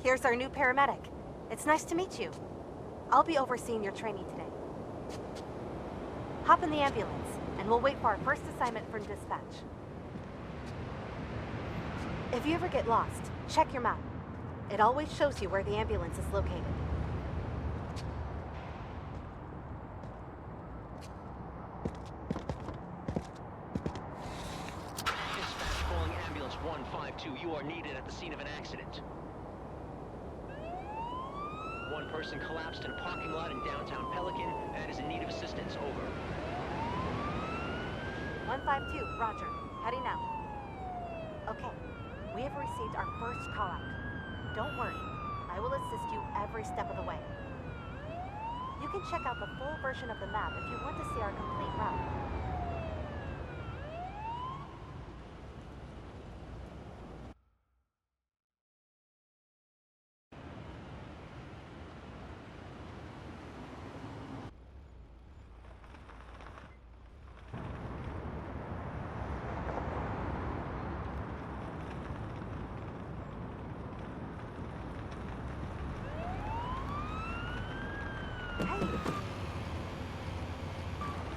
Here's our new paramedic. It's nice to meet you. I'll be overseeing your training today. Hop in the ambulance, and we'll wait for our first assignment from dispatch. If you ever get lost, check your map. It always shows you where the ambulance is located. Dispatch calling ambulance 152. You are needed at the scene of an accident. One person collapsed in a parking lot in downtown Pelican and is in need of assistance. Over. 152, roger. Heading out. Okay, we have received our first call out. Don't worry, I will assist you every step of the way. You can check out the full version of the map if you want to see our complete route.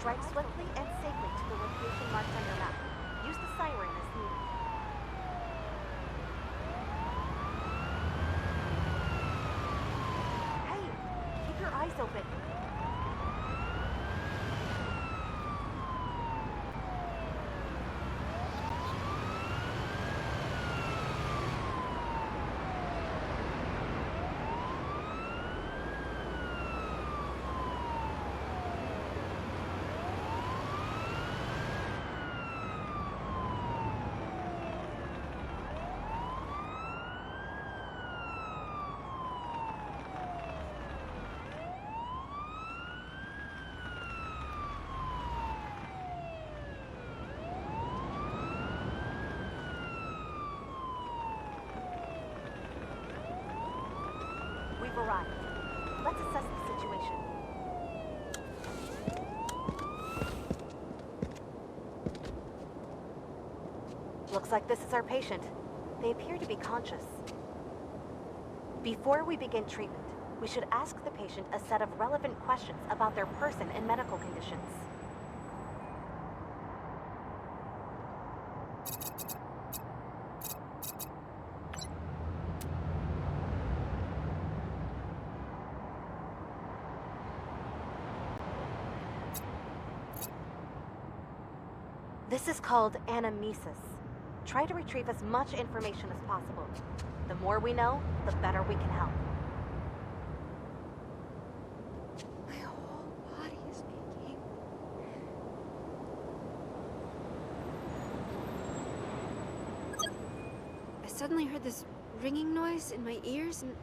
Drive swiftly and safely to the location marked on your map. Use the siren as needed. Hey, keep your eyes open. We've arrived. Let's assess the situation. Looks like this is our patient. They appear to be conscious. Before we begin treatment, we should ask the patient a set of relevant questions about their person and medical conditions. This is called anamnesis. Try to retrieve as much information as possible. The more we know, the better we can help. My whole body is aching. I suddenly heard this ringing noise in my ears and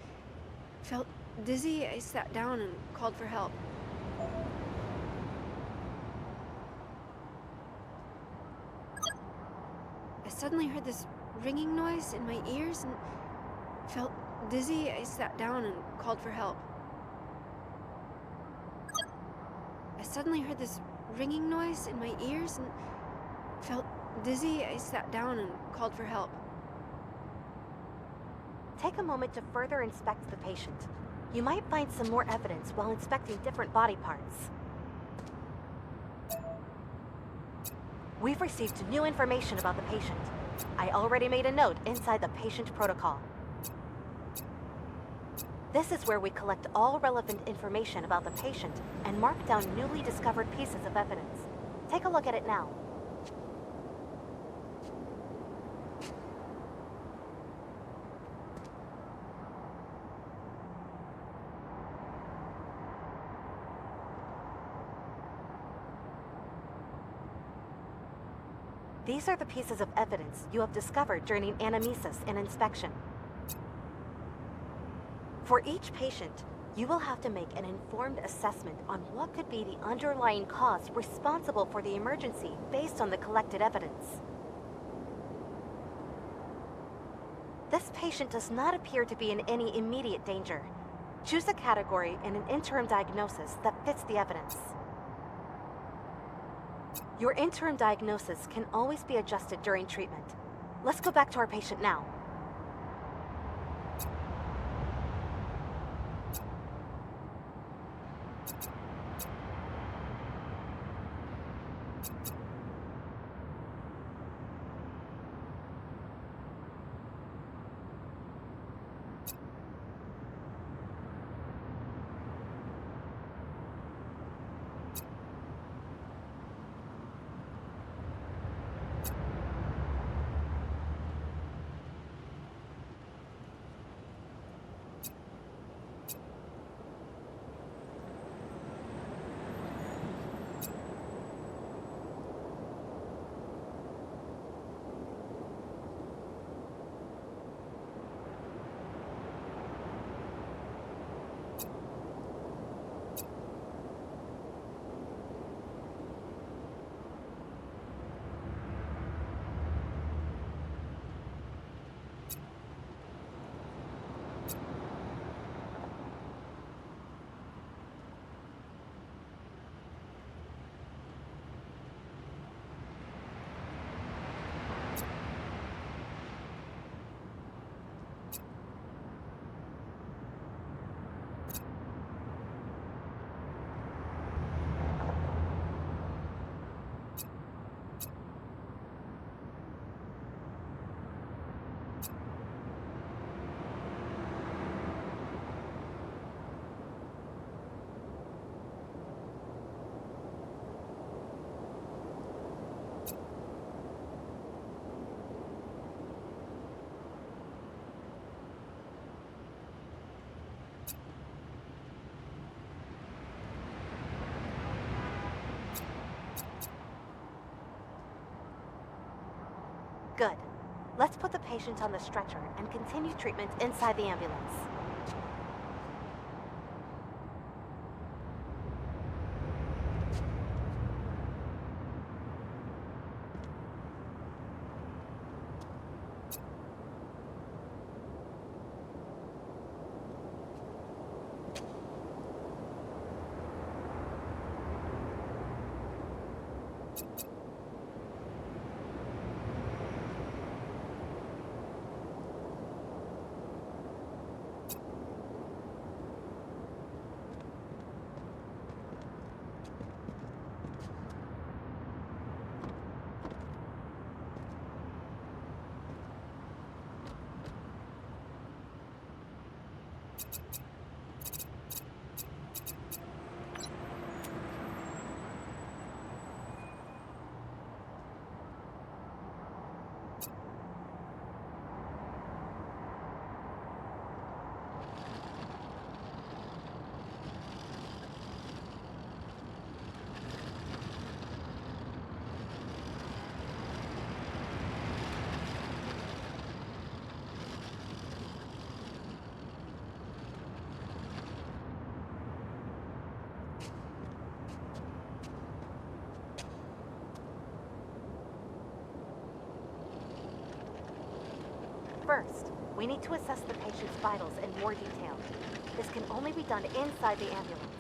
felt dizzy. I sat down and called for help. I suddenly heard this ringing noise in my ears and felt dizzy. I sat down and called for help. I suddenly heard this ringing noise in my ears and felt dizzy. I sat down and called for help. Take a moment to further inspect the patient. You might find some more evidence while inspecting different body parts. We've received new information about the patient. I already made a note inside the patient protocol. This is where we collect all relevant information about the patient and mark down newly discovered pieces of evidence. Take a look at it now. These are the pieces of evidence you have discovered during anamnesis and inspection. For each patient, you will have to make an informed assessment on what could be the underlying cause responsible for the emergency based on the collected evidence. This patient does not appear to be in any immediate danger. Choose a category and an interim diagnosis that fits the evidence. Your interim diagnosis can always be adjusted during treatment. Let's go back to our patient now. Good. Let's put the patient on the stretcher and continue treatment inside the ambulance. First, we need to assess the patient's vitals in more detail. This can only be done inside the ambulance.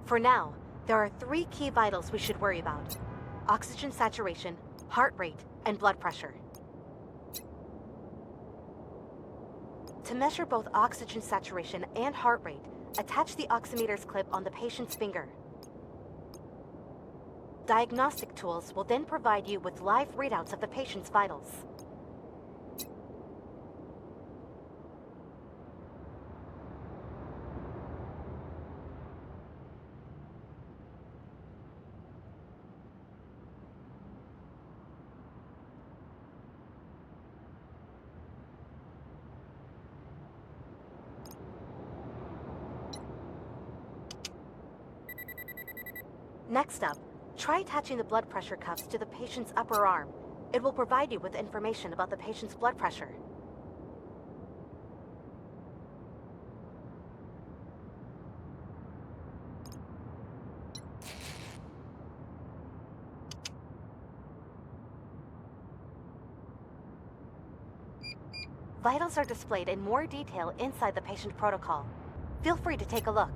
For now, there are 3 key vitals we should worry about: oxygen saturation, heart rate, and blood pressure. To measure both oxygen saturation and heart rate, attach the oximeter's clip on the patient's finger. Diagnostic tools will then provide you with live readouts of the patient's vitals. Next up, try attaching the blood pressure cuffs to the patient's upper arm. It will provide you with information about the patient's blood pressure. Vitals are displayed in more detail inside the patient protocol. Feel free to take a look.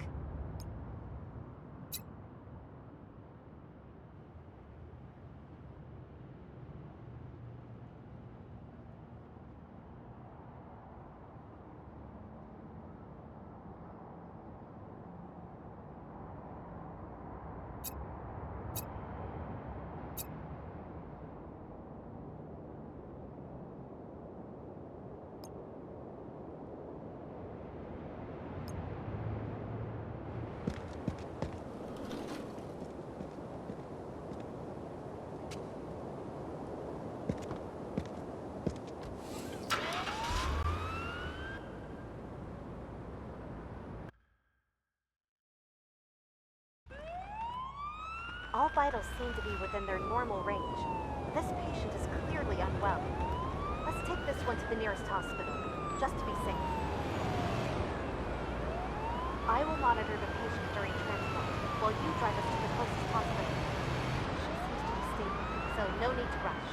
All vitals seem to be within their normal range. This patient is clearly unwell. Let's take this one to the nearest hospital, just to be safe. I will monitor the patient during transport, while you drive us to the closest hospital. She seems to be stable, so no need to rush.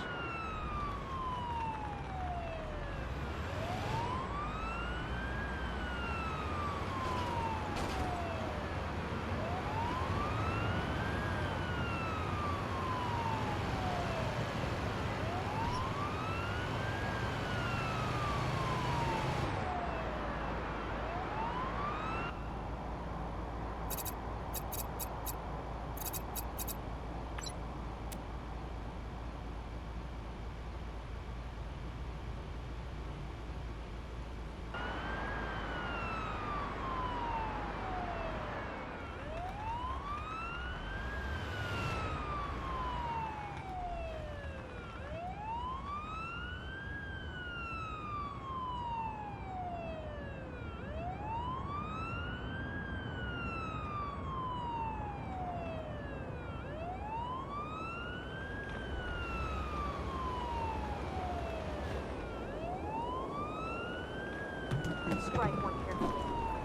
Strike more carefully.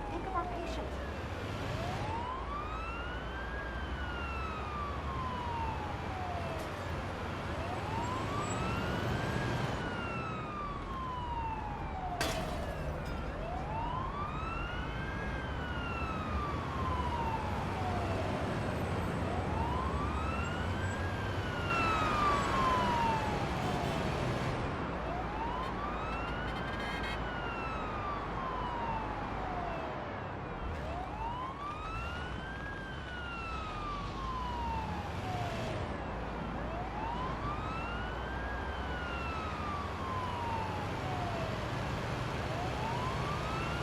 Think of our patient.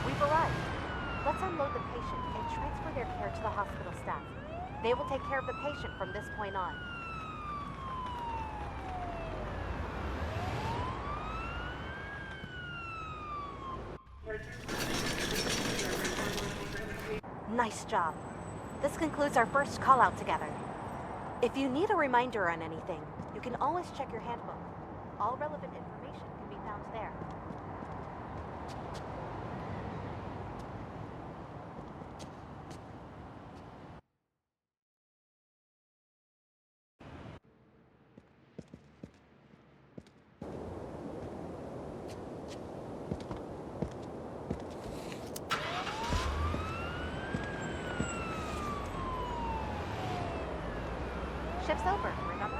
We've arrived. Let's unload the patient and transfer their care to the hospital staff. They will take care of the patient from this point on. Nice job. This concludes our first call out together. If you need a reminder on anything, you can always check your handbook. All relevant information can be found there. Shift's over, remember?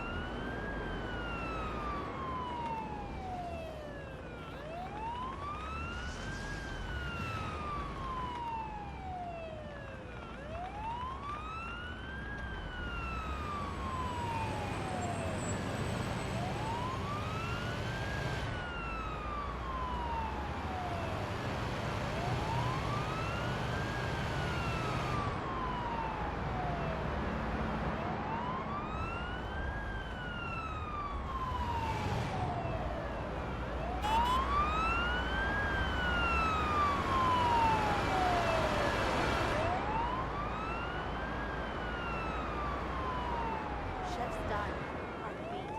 Shift's done. On beat.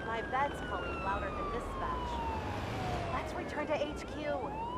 My bed's calling louder than dispatch. Let's return to HQ.